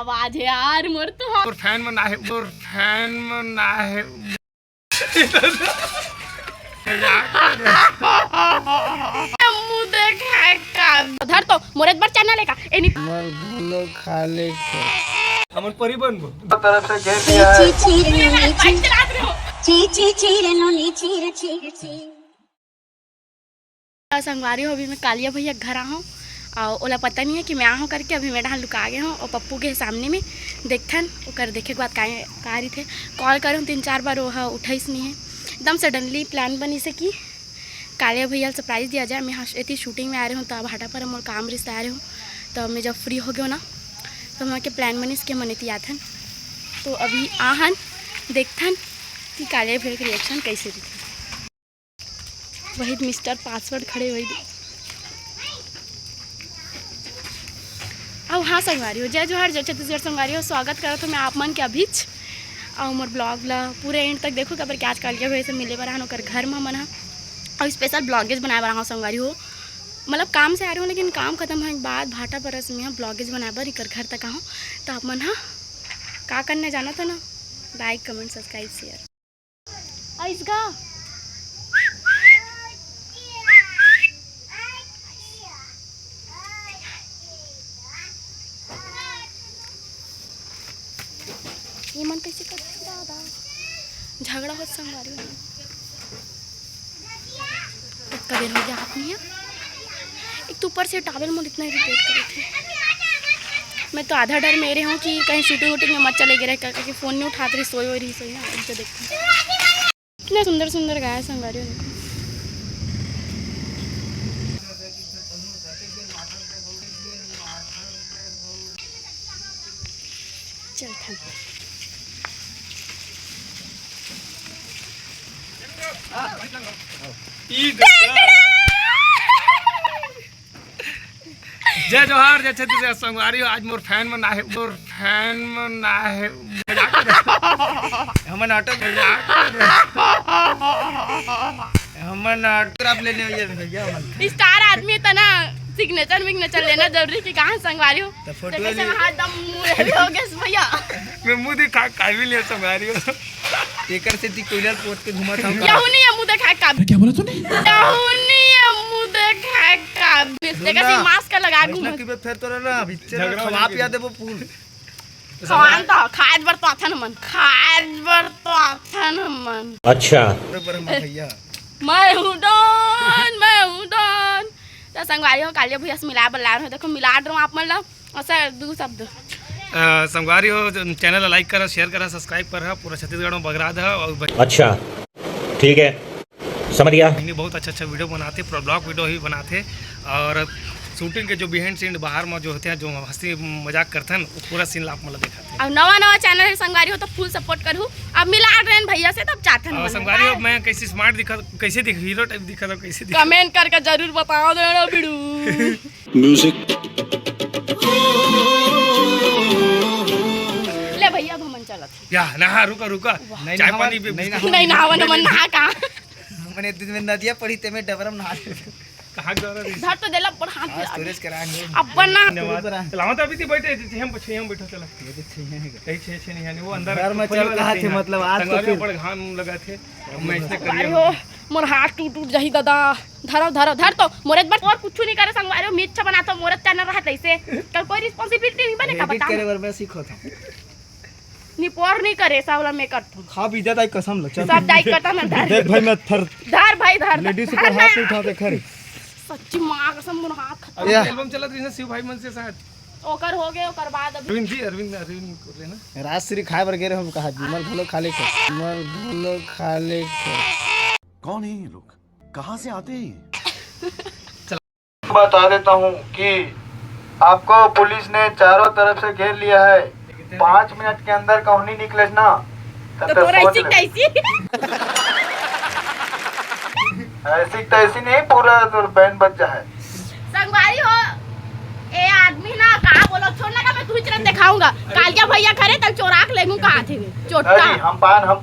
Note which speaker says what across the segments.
Speaker 1: आवाज है यार मोर तो
Speaker 2: मोर फैन में ना है
Speaker 1: मुंह देखा का धर तो मोरत बर चैनल है का एनी
Speaker 3: मर भूलो खाले को
Speaker 2: हमन परिबन बो
Speaker 3: तरफ से घेर लिया है।
Speaker 1: संगवारी हो अभी मैं कालिया भैया घर आऊँ और ओला पता नहीं है कि मैं आहूँ करके अभी मैं डहाँ लुका गए हूँ और पप्पू के सामने में देखथन ओकर देखे के बाद का रही थे कॉल करूँ 3-4 बार वो उठाइस नहीं है एकदम सडनली प्लान बनी से कि कालिया भैया सरप्राइज़ दिया जाए। मैं हाँ इतनी शूटिंग में आ रही हूँ तो अब हाटा पर मोर काम रिश्ते आ रही हूँ तो मैं जब फ्री हो गया ना तो वहाँ के प्लान बनी इसके मन आथन तो अभी आहन देखथन कि कालिया भैया के रिएक्शन कैसे दिखे। वही मिस्टर पासवर्ड खड़े वही अब हाँ संगवारी हो जय जोहार जय छत्तीसगढ़ संगवारी हो स्वागत करो तो मैं आप मन के अभीच और मोर ब्लॉग ला पूरे एंड तक देखो कबर क्या आज कालिया भैया से मिले बर ओकर घर में मन और स्पेशल ब्लॉगेज बनाए बर संगवारी हो मतलब काम से आ रही हूँ लेकिन काम खत्म होने के बाद भाटा परस में ब्लॉगेज बनाए बर इकर घर तक आहूँ तो आप मन हाँ का करने जाना था ना लाइक कमेंट सब्सक्राइब शेयर इसका ये मन कैसे करते दादा झगड़ा हो संगवारी इतना देर हो गया हाथ नहीं है एक तो ऊपर से टावल में इतना इरिटेट करे थे। मैं तो आधा डर मेरे हूँ कि कहीं शूटिंग वूटिंग में मत चले गए करके फ़ोन नहीं उठाते रही सोई हो रही सोई है तो देखते कितने सुंदर सुंदर गाय संगवारी देखो चल
Speaker 2: जय जोहार जय छत्तीसगढ़ संगवारी हो आज मोर फैन में ना है
Speaker 3: हमन नाटक आप लेने आइए भैया हमन
Speaker 1: स्टार आदमी तो ना सिग्नेचर लेना जरूरी कि कहाँ संगवारी हो
Speaker 3: तो फोटो
Speaker 1: कैसे हाथ दम मुंह हो गया भैया
Speaker 2: मैं मुंह दिखा कावी ले संगवारी हो
Speaker 3: एकर से ती कोइलर पोत के घुमा था
Speaker 1: यहू नहीं है मुंह देखा का
Speaker 4: क्या बोला तूने
Speaker 1: यहू नहीं है मुंह देखा का देखा सी मास्क लगा घूम
Speaker 3: कि फिर तो ना भीतर खवा पिया देबो फूल
Speaker 1: खान तो खाद बर तो आथन मन
Speaker 4: अच्छा
Speaker 3: बराबर भैया
Speaker 1: मैं हूँ डॉन तो संगवारी हो कालिया भैया से मिला बल्ला रहे देखो मिला रहा हूँ आप मतलब ऐसा दो शब्द
Speaker 2: संगवारी हो चैनल लाइक करा शेयर करा सब्सक्राइब करा पूरा छत्तीसगढ़ में बगरा था और
Speaker 4: अच्छा ठीक है समझ गया
Speaker 2: बहुत अच्छा वीडियो बनाते पूरा ब्लॉग वीडियो ही बनाते और शूटिंग के जो बिहाइंड सीन बाहर में जो होते हैं जो हंसी मजाक करते हैं वो पूरा सीन आप मतलब दिखाते हैं।
Speaker 1: अब नवा चैनल संगवारी हो तो फुल सपोर्ट करूँ अब मिला रहे भैया से तब चाहते हैं
Speaker 2: संगवारी हो मैं कैसे स्मार्ट दिखा कैसे हीरो टाइप दिखा था कैसे
Speaker 1: कमेंट करके जरूर बताओ देना वीडियो
Speaker 4: म्यूजिक
Speaker 1: ले भैया अब हम चलत
Speaker 2: या नहा रुका चाय पानी
Speaker 1: नहीं नहावन मन नहा कहाँ
Speaker 3: हमने दिन में नदिया पड़ी ते में डबरम नहा
Speaker 2: कहाँ
Speaker 1: धर तो देला पर हाथ
Speaker 3: स्टोरेज कराएंगे
Speaker 1: अपन ना
Speaker 2: चलावत अभी थी बैठे हम बैठो चला कहीं छे नहीं यानी वो अंदर
Speaker 3: घर में चल कहा थे मतलब आज तो
Speaker 2: फिर बड़े घाम लगा थे मैं इसने कर लिया
Speaker 1: हो मोर हाथ टूट जाही दादा धर तो मोरत बट और कुछ नहीं करे संगवारी मिर्च बनाता मोरत चैनल रहत ऐसे कल कोई रिस्पांसिबिलिटी नहीं बने का बता
Speaker 3: करे बर मैं सीखो था
Speaker 1: निपोर नहीं करे सावला में करता
Speaker 3: खा भी जाता कसम ल चल
Speaker 1: सब दाई करता ना
Speaker 3: देख भाई मैं
Speaker 1: धर भाई धर
Speaker 3: लेडीज को हाथ उठा दे खरी
Speaker 1: सच्ची मां कसम मोर हाथ खत्म
Speaker 2: एल्बम चला रही है शिव भाई मन से शायद
Speaker 1: ओकर हो गए ओकर बाद अभी
Speaker 2: अरविंद कर लेना
Speaker 3: राजश्री खाए बर गेरे हम कहा मल भलो खाले को
Speaker 5: कौन है ये लोग कहाँ से आते हैं
Speaker 6: बता देता हूँ कि आपको पुलिस ने चारों तरफ से घेर लिया है 5 मिनट के अंदर कहूँ नहीं निकले ना
Speaker 1: तो तोरा ऐसी कैसी
Speaker 6: ऐसी तैसी नहीं पूरा तो बैंड बच्चा है
Speaker 1: संगवारी हो ए आदमी ना कहा बोलो छोड़ना का मैं तुझे तुरंत दिखाऊंगा कालिया भैया करे तब चोराक लेगू कहां थे चोटा
Speaker 6: जी हम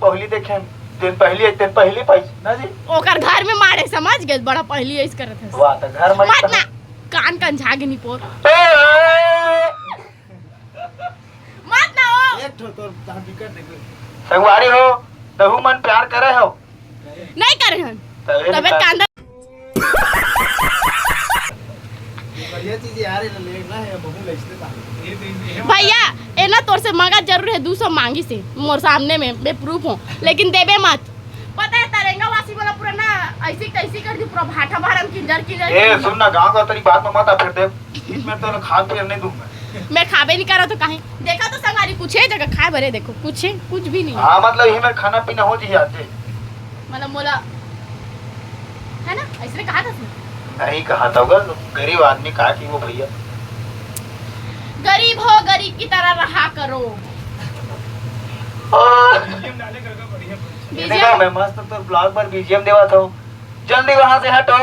Speaker 6: पहली देखे दिन पहली पैसे ना जी
Speaker 1: ओकर घर में मारे समझ गए बड़ा पहली ऐसे करत है
Speaker 6: वाह तो घर में
Speaker 1: मत ना कान कंझा के नहीं पोर
Speaker 6: संगवारी हो तहु मन प्यार करे हो
Speaker 1: नहीं करे हन
Speaker 6: तबे
Speaker 1: तबे
Speaker 6: निकाल-
Speaker 1: कांदा
Speaker 3: बढ़िया चीज यार ये लेना है बहु लचते था
Speaker 1: भैया ए ना तोर से मांगा जरूर है 200 मांगी से मोर सामने में मैं प्रूफ हूँ लेकिन देबे मत पता है तरंगा वासी वाला पूरा ना ऐसी कैसी कर दी पूरा भाटा भारम किंजर
Speaker 6: ए सुन ना गाँव का तेरी बात में मत आ फिर दे मैं तो खाद पे नहीं दूंगा
Speaker 1: मैं खाबे नहीं करा तो काहे देखा तो संगारी कुछ है जगह खाए भरे देखो कुछ है कुछ भी नहीं
Speaker 6: हाँ मतलब यही में खाना पीना हो जी आज
Speaker 1: मतलब बोला है ना ऐसे कहा था उसने
Speaker 6: नहीं कहा था होगा गरीब आदमी कहा कि वो भैया
Speaker 1: गरीब हो गरीब की तरह रहा करो
Speaker 6: मैंने कहा मैं मस्त तो ब्लॉग पर बीजीएम देवा था जल्दी वहाँ से हटो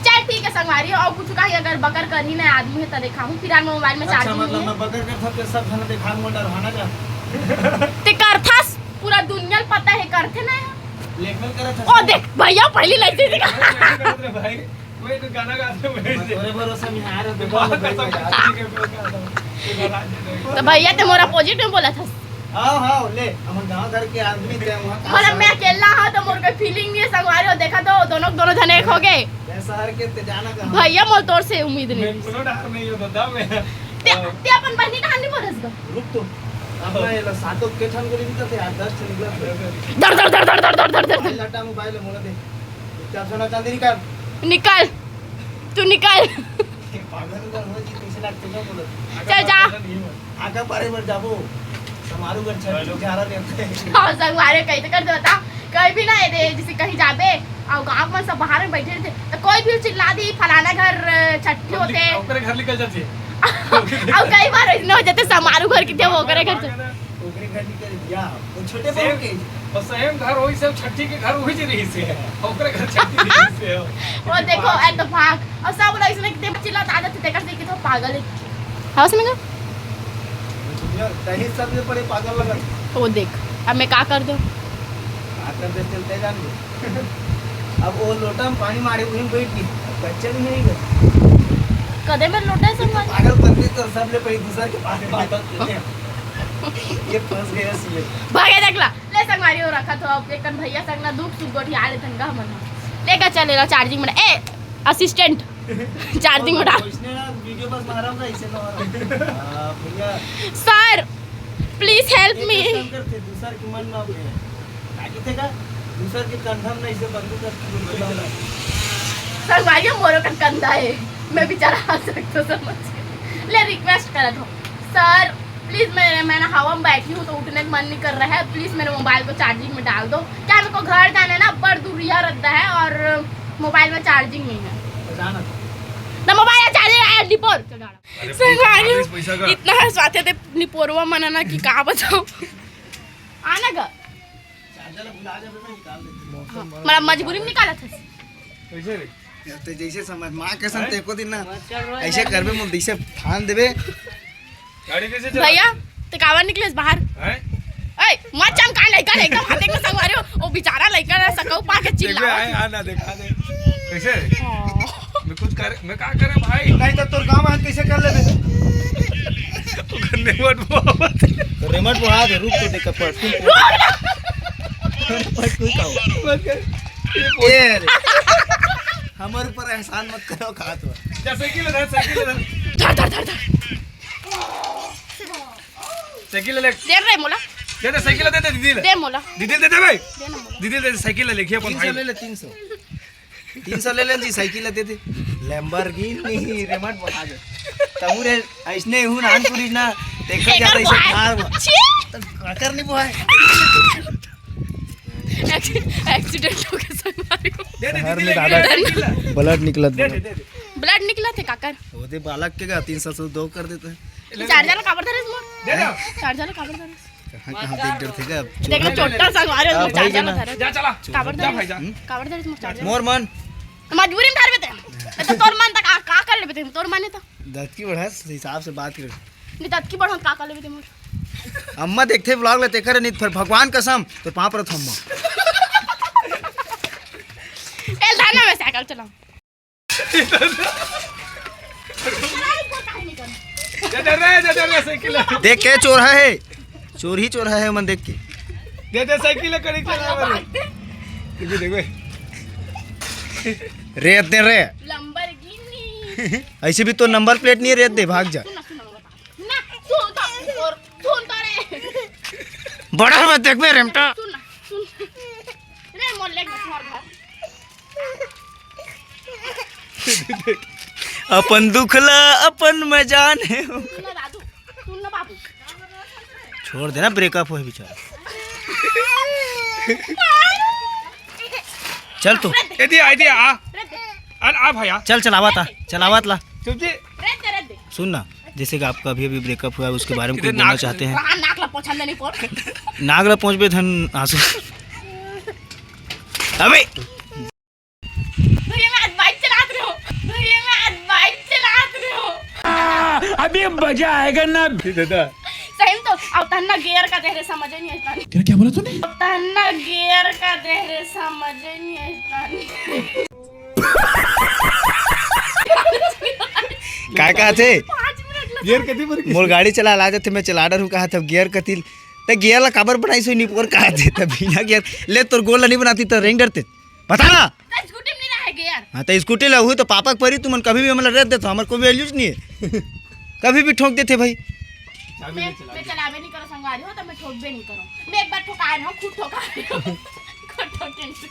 Speaker 1: चल ठीक है संगवारी और कुछ कही अगर बकर करही ना आदमी है तो दिखाऊं फिर मैं मोबाइल में
Speaker 3: अच्छा
Speaker 1: चार्जिंग
Speaker 3: मतलब मैं बकर कर था तो सब खाना दिखा मोटा रहना चाह
Speaker 1: ते करथस पूरा दुनिया पता है करथे ना
Speaker 3: ब्लैकमेल करा था
Speaker 1: ओ देख भैया पहली लड़की दिखा
Speaker 3: तोरे भरोसे में आ रहे
Speaker 1: तो भैया ते मोरा अपोजिट में बोला था
Speaker 3: आओ हाँ ले हम गांव घर के आदमी थे वहां
Speaker 1: मतलब मैं अकेला हाँ तो मोर कोई फीलिंग नहीं है संगवारी हो देखा तो दोनों जने एक हो गए
Speaker 3: शहर के ते जाना कहां
Speaker 1: भैया मोर तोर से उम्मीद नहीं ते अपन बहनी कहां नहीं बोलस ग
Speaker 3: रुक तो अब मैं ये सातों के ठन गोली भी थे 10 ठन निकला
Speaker 1: दर दर दर दर दर दर दर दर
Speaker 3: लटा मोबाइल मोला दे क्या सोना चांदी निकाल
Speaker 1: निकाल तू निकाल
Speaker 3: पागल का हो जी 30 लाख तुम बोलो
Speaker 1: चल जा
Speaker 3: आका पारे पर जाबो समारू कर छड़ झारा लेते
Speaker 1: और संगवारी कहीं तो कर दो बता कहीं भी ना ये दे जैसे कहीं जाबे और गांव में सब बाहर में बैठे थे तो कोई भी चिल्ला दी फलाना घर छठी होते
Speaker 2: घर निकल जाती है
Speaker 1: और कई बार ऐसे हो जाते समारू घर की थे वो करे घर से
Speaker 3: ओकरे घर निकल गया वो छोटे बहू के
Speaker 2: और सेम घर वही सब छठी के घर वही रही से है ओकरे घर छठी रही से है
Speaker 1: वो देखो इत्तेफाक और सब लोग इसने कितने चिल्ला आदत थे देखकर देखी तो पागल है हाँ समझ
Speaker 3: दही सब में पड़े पागल लगा
Speaker 1: वो देख अब मैं क्या कर दूं
Speaker 3: आकर दे चलते जान दे अब वो लोटा में पानी मारे वहीं बैठ गई बच्चे भी नहीं गए
Speaker 1: कदे में लोटा सब
Speaker 3: पागल बनते तो सब ले पड़ी दूसरा के पास बात ये फंस गया सीए
Speaker 1: भागे देखला ले संगवारी हो रखा तो अब एक भैया संगना दुख सुख गोठी आले तंगा मन लेकर चलेगा चार्जिंग में ए असिस्टेंट चार्जिंग में डाल
Speaker 3: इसने वीडियो बस मारा होगा इसे ना भैया
Speaker 1: सर प्लीज हेल्प मी
Speaker 3: करते दूसरा के मन में गए काकी थे का दूसरा के कंधम नहीं से बंदूक का
Speaker 1: संगवारी मोरो का कंधा है मैं बेचारा आ सकता समझ ले रिक्वेस्ट कर दो सर प्लीज मैं ना हवा में बैठी हूँ तो उठने का मन नहीं कर रहा है प्लीज मेरे मोबाइल को चार्जिंग में डाल दो क्या मेरे को घर जाना है ना बड़ दूरिया रहता है और मोबाइल में चार्जिंग नहीं है
Speaker 3: जाना
Speaker 1: तो मोबाइल चार्जिंग है लिपोर संगवारी इतना हंसवाते थे लिपोरवा मनाना कि कहाँ बताओ आना गा
Speaker 3: चार्जर भुला जाबे मैं निकाल दे
Speaker 1: मतलब मजबूरी में निकाला था
Speaker 2: कैसे रे
Speaker 3: तो जैसे समझ मां कसम ते को दिन ना ऐसे करबे मुंह दिसे ठान देबे
Speaker 2: गाड़ी कैसे चला
Speaker 1: भैया तो कावा निकले बाहर
Speaker 2: हैं
Speaker 1: ए मत चम का लइका लइका हाथे में संगवारी हो ओ बेचारा लइका ना सकौ पा के चिल्ला
Speaker 2: आ ना दिखा दे कैसे मैं कुछ कर मैं क्या करे भाई
Speaker 3: नहीं तो तोर काम है कैसे कर लेबे
Speaker 2: करने मत
Speaker 3: रिमोट बुहा दे रुक तो देख पर कोई का ये हमारे ऊपर एहसान मत करो खा तो
Speaker 2: जा साइकिल ले
Speaker 1: धर धर धर धर
Speaker 2: साइकिल ले
Speaker 1: दे रे मोला
Speaker 2: दे दे साइकिल दे दे दीदी ले
Speaker 1: दे मोला
Speaker 2: दीदी दे दे भाई
Speaker 1: दे ना मोला
Speaker 2: दीदी दे साइकिल ले लिखिए अपन
Speaker 3: 300
Speaker 2: भाई
Speaker 3: ले ले 300 ले ले जी साइकिल दे दे लैम्बोर्गिनी रिमोट बुहा दे तमुरे ऐसने हूं नानपुरी ना देखा जाता ऐसे कार तो कर नहीं बुहा
Speaker 1: एक्सीडेंट हो गया संगवारी को
Speaker 2: दे दे
Speaker 3: शहर
Speaker 2: दीदी
Speaker 3: में
Speaker 2: ले
Speaker 3: दादा ब्लड निकला
Speaker 2: दे दे दे
Speaker 1: ब्लड निकला थे काकर
Speaker 3: होते बालक के का 300 से 2 कर देते हैं
Speaker 1: चार्जर काबर धरे मोर
Speaker 2: दे दे
Speaker 1: चार्जर काबर धरे
Speaker 3: कहां देख डर थे का
Speaker 1: देखो छोटा संगवारी हो
Speaker 3: भाई
Speaker 1: चार्जर
Speaker 3: जाना।
Speaker 1: धरे
Speaker 2: जा चला
Speaker 1: काबर
Speaker 2: जा भाई
Speaker 1: धरे
Speaker 2: जा
Speaker 1: काबर धरे मोर चार्जर
Speaker 3: मोर मन
Speaker 1: मजबूरी में धरबे ते तो तोर मन तक का कर लेबे ते तोर माने तो
Speaker 3: दत की बढ़ा हिसाब से बात कर
Speaker 1: नहीं तत की बढ़न का कर लेबे ते मोर
Speaker 3: अम्मा देखते व्लॉग लेते करे नहीं फिर भगवान कसम तो पाप रथ अम्मा
Speaker 1: ए लाना मैं साइकिल चलाऊं
Speaker 2: दे रे साइकिल
Speaker 3: देख के चोर है, चोर ही चोर है मन देख के।
Speaker 2: दे साइकिल कड़ी चला रे ये देखो
Speaker 3: रेत दे रे।
Speaker 1: लंबरगिनी।
Speaker 3: ऐसे भी तो नंबर प्लेट नहीं है, रेत दे भाग जा।
Speaker 1: ना सुन तो रे।
Speaker 3: बड़ा मत देख बे रेमटा।
Speaker 1: सुन रे मोर लेग में मार घर।
Speaker 3: अपन दुखला अपन में जाने।
Speaker 1: सुन ना दादू, सुन ना बाबू।
Speaker 3: छोड़ देना, ब्रेकअप हो बेचारा। चल तू
Speaker 2: यदि आईडी आ भैया
Speaker 3: चल चलावत ला।
Speaker 2: चुप जी
Speaker 1: रेत दे।
Speaker 3: सुन ना, जैसे कि आपका अभी अभी ब्रेकअप हुआ है, उसके बारे में कुछ
Speaker 2: इधर
Speaker 3: बोलना
Speaker 2: नाक-
Speaker 3: चाहते हैं।
Speaker 1: वहाँ नाक ला पछंद नहीं पोर।
Speaker 3: नागला पहुंच बे धन आंसू। अबे
Speaker 1: भैया मैं आज बाइक चला रही हूँ। भैया मैं आज बाइक चला रही हूँ।
Speaker 4: अभी मजा आएगा ना।
Speaker 2: दादा
Speaker 1: सही में तो अब तन्ना गियर का देहरे समझ ही नहीं आता।
Speaker 5: क्या बोला तूने?
Speaker 1: अब तन्ना गियर का देहरे समझ ही नहीं आता।
Speaker 3: काय का थे
Speaker 1: 5 मिनट
Speaker 2: गियर कति पर
Speaker 3: मोर गाड़ी चला ला जाते, मैं चला डर हूँ कहा था गियर कतिल त गियर ला काबर बनाई सो निपोर कहा थे त बिना गियर ले तोर गोल ला नहीं बनाती त रेंग डरते बता ना।
Speaker 1: तो स्कूटी में नहीं रहा है गियर।
Speaker 3: हाँ तो स्कूटी ला हुई तो पापा के परी तुमन कभी भी हमारा रेत देता, हमारे कोई वैल्यूज नहीं है। कभी भी ठोक देते भाई।
Speaker 1: मैं चलावे नहीं करो संगवारी हो तो मैं ठोकबे नहीं करो। मैं एक बार ठोका रहा हूँ, खुद ठोका रही हूँ। खुद ठोके से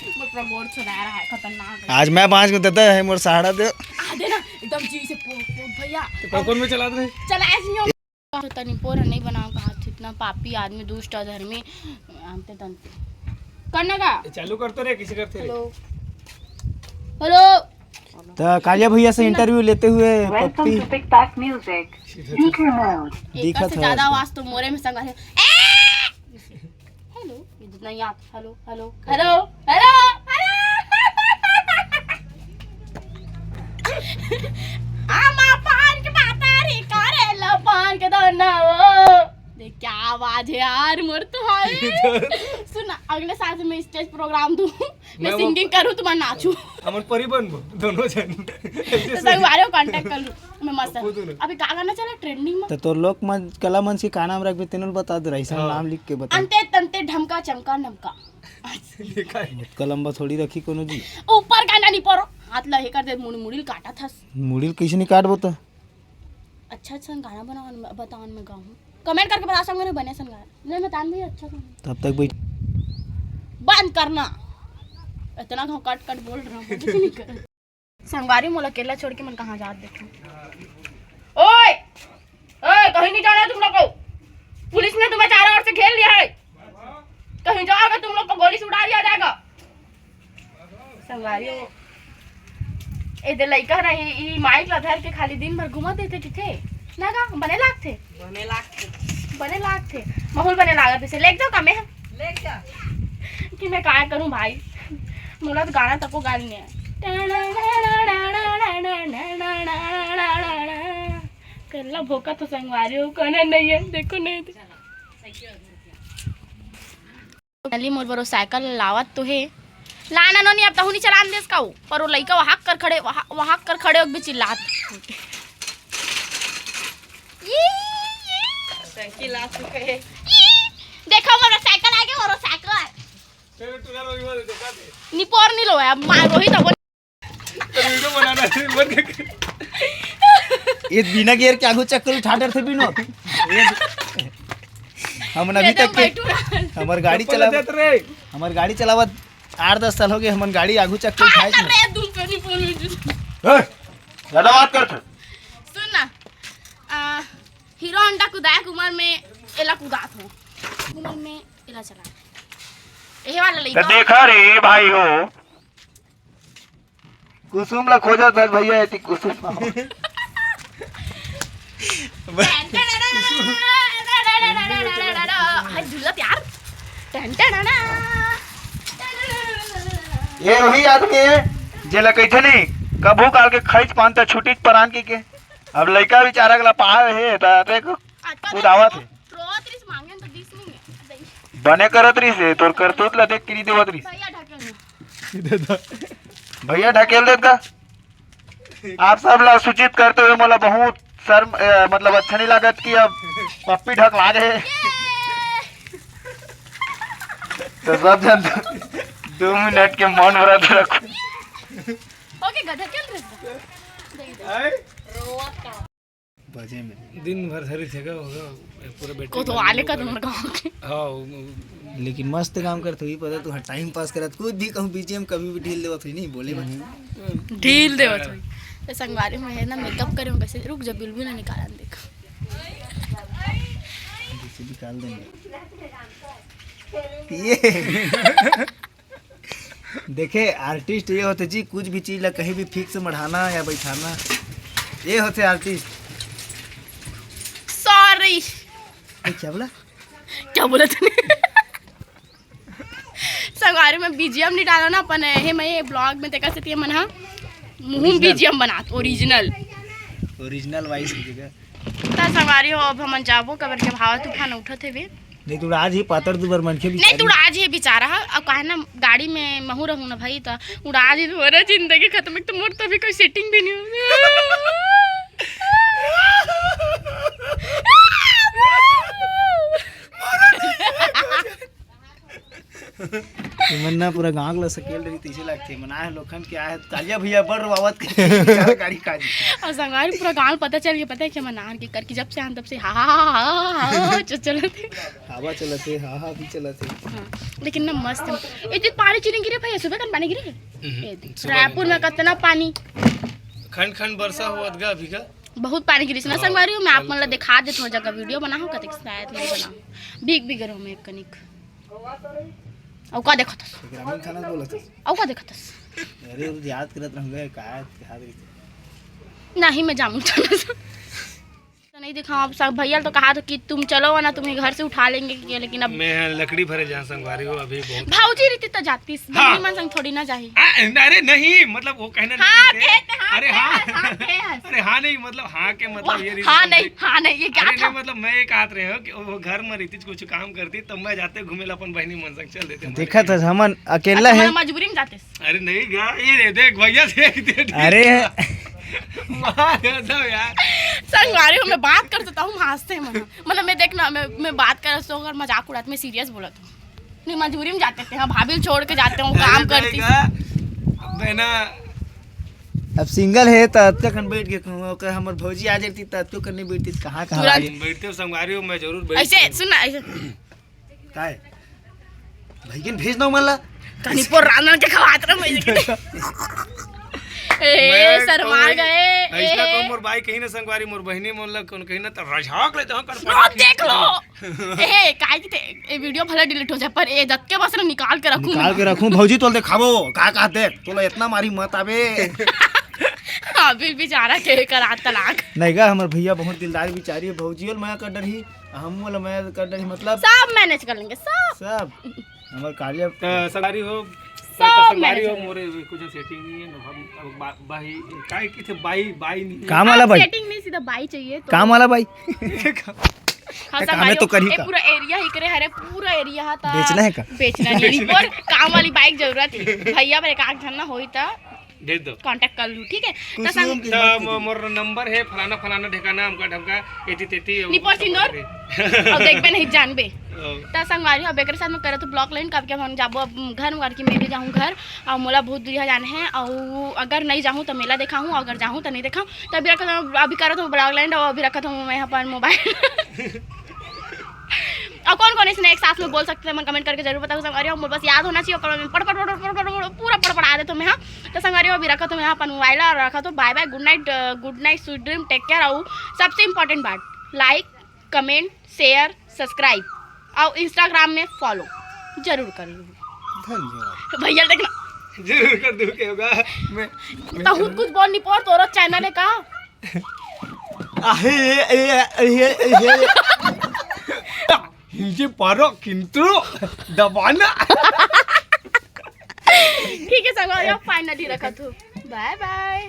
Speaker 1: मुझे बोर्ड सुना रहा है, खतरनाक है।
Speaker 3: आज मैं 5 में देता है मोर सहारा दे।
Speaker 1: आधे ना एकदम जी से पोट भैया
Speaker 2: कौन में चला रहे
Speaker 1: चला ऐसे नहीं हो तनी पोर नहीं बनाओ कहा इतना पापी आदमी दुष्ट अधर्मी आमते तंते करने का।
Speaker 2: चालू करते रे किसी करते रे
Speaker 1: हेलो हेलो
Speaker 3: तो कालिया भैया से इंटरव्यू लेते हुए पप्पी
Speaker 1: एक से ज्यादा आवाज तो मोरे में संग है। हेलो ये जितना याद हेलो हेलो हेलो हेलो आमा पान के बातारी करे लो पान के दोना वो देख क्या आवाज है यार मोर तो है। सुना अगले साल से मैं स्टेज प्रोग्राम दूं, मैं सिंगिंग करूं तुम्हारा नाचूं
Speaker 2: हमर परी बनबो दोनों जन
Speaker 1: तो संगवारे को कांटेक्ट कर लूं मैं मस्त अभी का गाना चला ट्रेंडिंग में।
Speaker 3: तो तोर लोग मन कला मन से का नाम रख बे तेनल बता दे ऐसा नाम लिख के बता।
Speaker 1: अंते तंते ढमका चमका नमका
Speaker 3: कलम्बा थोड़ी रखी कोनो जी।
Speaker 1: ऊपर गाना नहीं परो हाथ लहे कर दे मुड़ी काटा था।
Speaker 3: मुड़िल कैसे नहीं काटबो तो
Speaker 1: अच्छा अच्छा गाना बनाओ बताओ मैं गाऊं कमेंट करके बता सकूंगा नहीं बने सन गाना नहीं बता भी अच्छा गाना
Speaker 3: तब तक बैठ
Speaker 1: बंद करना इतना घाव कट कट बोल रहा हूँ नहीं कर संगवारी मोला अकेला छोड़ के मन कहाँ जात देखो। ओए ओए कहीं नहीं जाना तुम लोग को, पुलिस ने तुम्हें चारों ओर से घेर लिया है, कहीं जाओगे तुम लोग को गोली से उड़ा दिया जाएगा। संगवारी ए दे लइका रही ई माइक ला धर के खाली दिन भर घुमा देते थे ना का बने लाग थे माहौल बने लागत से लेक जाओ कमे लेक जा कि मैं काय करूं भाई मोला तो गाना तको गाने नहीं है कल्ला भोका तो संगवारी हो कने नहीं है देखो नहीं नली मोर बरो साइकिल लावत तो है लाना नो नहीं अब तहु नहीं चलान देस का पर वो लइका वहां कर खड़े हो भी चिल्लात देखो मोर साइकिल आ गया मोर साइकिल
Speaker 2: तेरे टुना रोई वाले देखा थे
Speaker 1: निपोर नहीं लो है मार रोहित अब
Speaker 2: तो वीडियो बनाना है बंद
Speaker 3: ये बिना गियर के आगू चक्कर उठा डर थे बिनो। हम अभी तक के हमार गाड़ी चलावत
Speaker 2: रे
Speaker 3: हमार गाड़ी चलावत 8-10 साल हो गए, हमन गाड़ी आगू चक्कर उठाए
Speaker 1: कर रहे तुम पे नहीं बोल
Speaker 6: ज्यादा बात कर
Speaker 1: सुन ना हीरो होंडा कुदाया कुमार में एला कुदात हो कुमार में एला चला यही वाला लइका
Speaker 6: देखा रे भाई हो कुसुम ला खोजा था भैया ऐसी कुसुम
Speaker 1: हाय झुलत यार
Speaker 6: ये वही आदमी है जेला कहते नहीं कभू काल के खैच पान छुटी परान के अब लड़का बेचारा गला पहाड़ है देखो उदावत है
Speaker 1: रोत रिस मांगे तो दिस नहीं है
Speaker 6: बने करत रही से तोर करतूत ला देख के देवत रही
Speaker 1: भैया ढकेल
Speaker 6: भैया ढकेल देता आप सब ला सूचित करते हुए मोला बहुत सर मतलब अच्छा नहीं लागत कि अब पप्पी ढकला गए। तो सब जन 2 मिनट के मौन व्रत रखो।
Speaker 1: ओके गधा चल रहा
Speaker 3: बजे में
Speaker 2: दिन भर धरी थे होगा पूरा बैठ
Speaker 1: को तो आले का तुम गाँव के
Speaker 2: हाँ
Speaker 3: लेकिन मस्त काम करते हुई पता तू टाइम पास करत कुछ भी कहूँ बीजीएम कभी भी ढील देवत हुई नहीं बोले बस
Speaker 1: ढील दे तो संगवारी में है ना मेकअप करे कैसे रुक जब बिल्कुल ना निकाला देख
Speaker 3: जैसे निकाल देंगे ये देखे आर्टिस्ट ये होते जी कुछ भी चीज ला कहीं भी फिक्स बढ़ाना या बैठाना ये होते आर्टिस्ट।
Speaker 1: सॉरी
Speaker 3: क्या बोला
Speaker 1: क्या बोला तूने संगवारी में बीजीएम नहीं डाला ना अपन है मैं ये ब्लॉग में देखा से मन हाँ मुंह बीजीएम बना ओरिजिनल वाइस की जगह ता संगवारी हो अब हम जाबो कबर के भाव तूफान उठत है
Speaker 3: नहीं तू आज ही पातर दुबर मन के भी
Speaker 1: नहीं तू आज ही बेचारा अब कहा ना गाड़ी में महू रहूँ ना भाई तो उड़ा जी तुम्हारा जिंदगी खत्म है तो मोर तो अभी कोई सेटिंग भी नहीं
Speaker 3: मन्ना पूरा गांव ला सकेल रही तीसरे लगते मना है लोखन क्या है कालिया भैया बड़ रवावत के गाड़ी काजी
Speaker 1: और संगवारी पूरा गांव पता चल गया पता है कि मनार की करके जब से आन तब से हा हा चलते
Speaker 3: हवा चलते हा भी चलते
Speaker 1: हाँ, लेकिन ना मस्त ये दिन पानी चीनी गिरे भैया सुबह कन पानी गिरे रायपुर में कितना पानी
Speaker 2: खंड खंड वर्षा हुआ गा अभी का
Speaker 1: बहुत पानी गिरी ना संगवारी मैं आप मन ला दिखा देता हूँ जगह वीडियो बनाऊँ कतक शायद नहीं बनाऊँ भीग भी गिरो मैं एक कनिक और का देखत
Speaker 3: ग्रामीण थाना बोलत
Speaker 1: और का देखत
Speaker 3: अरे याद करत रहूंगा का याद रही
Speaker 1: नहीं मैं जाऊँ तो नहीं दिखा आप सब भैया तो कहा था कि तुम चलो ना तुम्हें घर से उठा लेंगे कि लेकिन अब
Speaker 2: मैं लकड़ी भरे जहाँ संगवारी हो अभी बहुत
Speaker 1: भाऊजी रहती तो जाती
Speaker 2: हाँ।
Speaker 1: मन संग थोड़ी ना जाही
Speaker 2: अरे नहीं मतलब वो कहना
Speaker 1: हाँ,
Speaker 2: नहीं थे।
Speaker 1: हाँ,
Speaker 2: अरे हाँ
Speaker 1: हाँ,
Speaker 2: अरे हाँ नहीं मतलब हाँ के मतलब ये
Speaker 1: हाँ नहीं ये क्या
Speaker 2: अरे
Speaker 1: था
Speaker 2: नहीं मतलब मैं ये कहत रहे हो कि वो घर में रहती कुछ काम करती तब मैं जाते घूमे ला अपन बहनी मन संग चल देते
Speaker 3: देखा था हमन अकेला है
Speaker 1: मजबूरी में जाते
Speaker 2: अरे नहीं गा ये देख भैया देख
Speaker 3: अरे
Speaker 2: यार
Speaker 1: संगवारी में बात कर सकता हूँ हंसते हैं मतलब मैं देखना मैं बात कर रहा हूँ अगर मजाक उड़ाते मैं सीरियस बोला था नहीं मजबूरी में जाते थे हाँ भाभी छोड़ के जाते हूँ काम करती
Speaker 2: बहना
Speaker 3: अब सिंगल है तो तक बैठ के कहूँ हमर भौजी आ जाती तो करने बैठती कहाँ कहाँ
Speaker 2: बैठते हो संगवारी हो मैं जरूर बैठ
Speaker 1: ऐसे सुन ऐसे
Speaker 3: काय भाई के भेज दो मला
Speaker 1: कहीं पर राना के खवात रहा ए शर्मा गए
Speaker 2: ऐसा को मोर भाई कहीं ना संगवारी मोर बहनी मोर लग कहीं ना तो रझाक ले जहां कर
Speaker 1: देख लो ए काय की ए वीडियो भले डिलीट हो जाए पर ए दत्त के बस निकाल के रखूं
Speaker 3: भौजी तोल देखाबो का देख तोला इतना मारी मत आवे
Speaker 1: अभी बेचारा के करा तलाक
Speaker 3: नहीं गा हमर भैया बहुत दिलदार बिचारी है भौजी मैं कर डरही हम वाला मैं कर डरही मतलब
Speaker 1: सब मैनेज कर लेंगे सब
Speaker 3: हमर कालिया
Speaker 2: संगवारी हो
Speaker 1: सब
Speaker 2: संगवारी हो मोरे कुछ सेटिंग नहीं है अब भाई काय की थे बाई नहीं
Speaker 3: काम वाला भाई
Speaker 1: सेटिंग नहीं सीधा बाई चाहिए तो
Speaker 3: काम वाला भाई
Speaker 1: हाँ
Speaker 3: काम तो कर ही का
Speaker 1: पूरा एरिया ही करे हरे पूरा एरिया था
Speaker 3: बेचना है का
Speaker 1: बेचना नहीं पर काम वाली बाइक जरूरत है भैया मेरे काम धरना होई था
Speaker 2: दे दो
Speaker 1: कांटेक्ट कर लूं ठीक है
Speaker 2: तो मोर नंबर है फलाना फलाना ठिकाना हमका ढमका 80
Speaker 1: निपोर सिंदूर अब देखबे नहीं जानबे ता संगवारी अब एकरे साथ में करे तो ब्लॉक लाइन कब के हम जाबो अब घर में करके मैं भी जाऊँ घर और मोला बहुत दूरिया जाना है और अगर नहीं जाऊँ तो मेला देखा हूँ अगर जाऊँ तो नहीं देखा तो अभी रखा अभी करा तो ब्लॉक लाइन और अभी रखा हूँ मैं यहाँ पर मोबाइल और कौन कौन इसने एक साथ में बोल सकते हैं मैं कमेंट करके जरूर बताऊँ संगवारी मुझे बस याद होना चाहिए पूरा पढ़ा दे तो मैं हाँ तो संगवारी अभी रखा तो मैं यहाँ पर मोबाइल रखा तो bye bye good night sweet dream take care और सबसे इम्पोर्टेंट बात लाइक कमेंट शेयर सब्सक्राइब और इंस्टाग्राम में फॉलो जरूर कर लो भैया देखना
Speaker 2: जरूर कर दूं के होगा
Speaker 1: तो कुछ बोल नहीं पड़ तोरा चैनल है का
Speaker 2: हिंजे पारो किंतु दबाना
Speaker 1: ठीक है संगवारी फाइनली रखा तो बाय बाय।